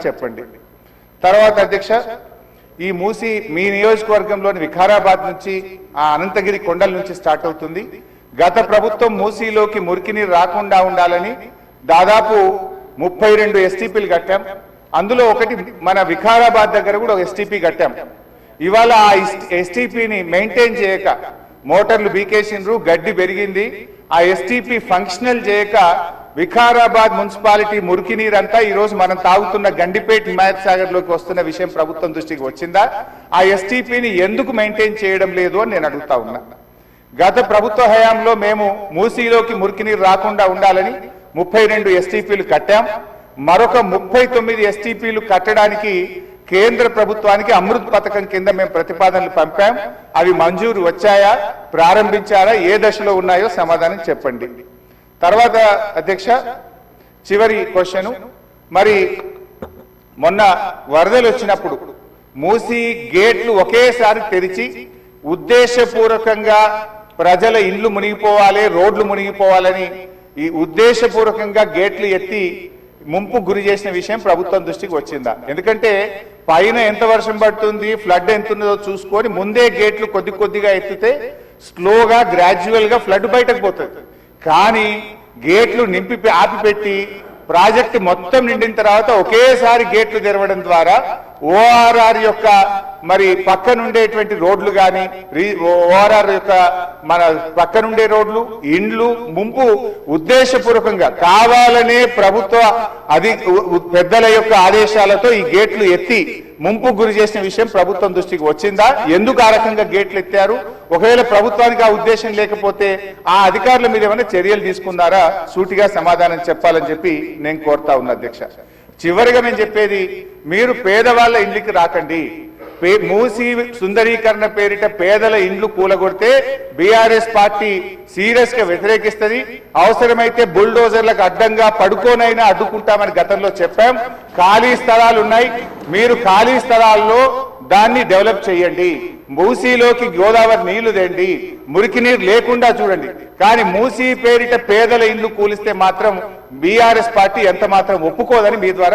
చెప్పండి. తర్వాత అధ్యక్ష, ఈ మూసి మీ నియోజకవర్గంలోని వికారాబాద్ నుంచి ఆ అనంతగిరి కొండల నుంచి స్టార్ట్ అవుతుంది. గత ప్రభుత్వం మూసీలోకి మురికి నీరు రాకుండా ఉండాలని దాదాపు 32 ఎస్టీపీలు కట్టాం. అందులో ఒకటి మన వికారాబాద్ దగ్గర కూడా ఒక ఎస్టీపీ కట్టాం. ఇవాళ ఆ ఎస్టీపీని మెయింటైన్ చేయక మోటార్లు బీకేసిండ్రు, గడ్డి పెరిగింది. ఆ ఎస్టీపీ ఫంక్షనల్ చేయక వికారాబాద్ మున్సిపాలిటీ మురికి నీరంతా ఈ రోజు మనం తాగుతున్న గండిపేట హిమాయత్ సాగర్ లోకి వస్తున్న విషయం ప్రభుత్వం దృష్టికి వచ్చిందా? ఆ ఎస్టీపీని ఎందుకు మెయింటైన్ చేయడం లేదు అని నేను అడుగుతా ఉన్నా. గత ప్రభుత్వ హయాంలో మేము మూసీలోకి మురికి నీరు రాకుండా ఉండాలని 32 ఎస్టీపీలు కట్టాం. మరొక 39 ఎస్టీపీలు కట్టడానికి కేంద్ర ప్రభుత్వానికి అమృత్ పథకం కింద మేము ప్రతిపాదనలు పంపాం. అవి మంజూరు వచ్చాయా, ప్రారంభించారా, ఏ దశలో ఉన్నాయో సమాధానం చెప్పండి. తర్వాత అధ్యక్ష, చివరి క్వశ్చన్, మరి మొన్న వరదలు వచ్చినప్పుడు మూసి గేట్లు ఒకేసారి తెరిచి ఉద్దేశపూర్వకంగా ప్రజల ఇండ్లు మునిగిపోవాలి, రోడ్లు మునిగిపోవాలని ఈ ఉద్దేశపూర్వకంగా గేట్లు ఎత్తి ముంపు గురి చేసిన విషయం ప్రభుత్వం దృష్టికి వచ్చిందా? ఎందుకంటే పైన ఎంత వర్షం పడుతుంది, ఫ్లడ్ ఎంత ఉన్నదో చూసుకొని ముందే గేట్లు కొద్ది కొద్దిగా ఎత్తితే స్లోగా గ్రాడ్యువల్ గా ఫ్లడ్ బయటకు పోతుంది. కానీ గేట్లు నింపి ఆపిపెట్టి ప్రాజెక్టు మొత్తం నిండిన తర్వాత ఒకేసారి గేట్లు తెరవడం ద్వారా ఓఆర్ఆర్ యొక్క మరి పక్కనుండేటువంటి రోడ్లు కానీ ఓఆర్ఆర్ యొక్క మన పక్కనుండే రోడ్లు, ఇండ్లు ముంపు ఉద్దేశపూర్వకంగా కావాలనే ప్రభుత్వ పెద్దల యొక్క ఆదేశాలతో ఈ గేట్లు ఎత్తి ముంపు గురి చేసిన విషయం ప్రభుత్వం దృష్టికి వచ్చిందా? ఎందుకు ఆ రకంగా గేట్లు ఎత్తారు? ఒకవేళ ప్రభుత్వానికి ఆ ఉద్దేశం లేకపోతే ఆ అధికారుల మీద ఏమైనా చర్యలు తీసుకున్నారా? సూటిగా సమాధానం చెప్పాలని చెప్పి నేను కోరుతా ఉన్నా అధ్యక్ష. చివరిగా నేను చెప్పేది, మీరు పేదవాళ్ళ ఇండ్లకి రాకండి. మూసి సుందరీకరణ పేరిట పేదల ఇండ్లు కూలగొడితే బీఆర్ఎస్ పార్టీ సీరియస్ గా వ్యతిరేకిస్తుంది. అవసరమైతే బుల్డోజర్లకు అడ్డంగా పడుకోనైనా అడ్డుకుంటామని గతంలో చెప్పాం. ఖాళీ స్థలాలు ఉన్నాయి, మీరు ఖాళీ స్థలాల్లో దాన్ని డెవలప్ చేయండి. మూసీలోకి గోదావరి నీళ్లు తెండి, మురికి నీరు లేకుండా చూడండి. కానీ మూసీ పేరిట పేదల ఇండ్లు కూలిస్తే మాత్రం బీఆర్ఎస్ పార్టీ ఎంత మాత్రం ఒప్పుకోదని మీ ద్వారా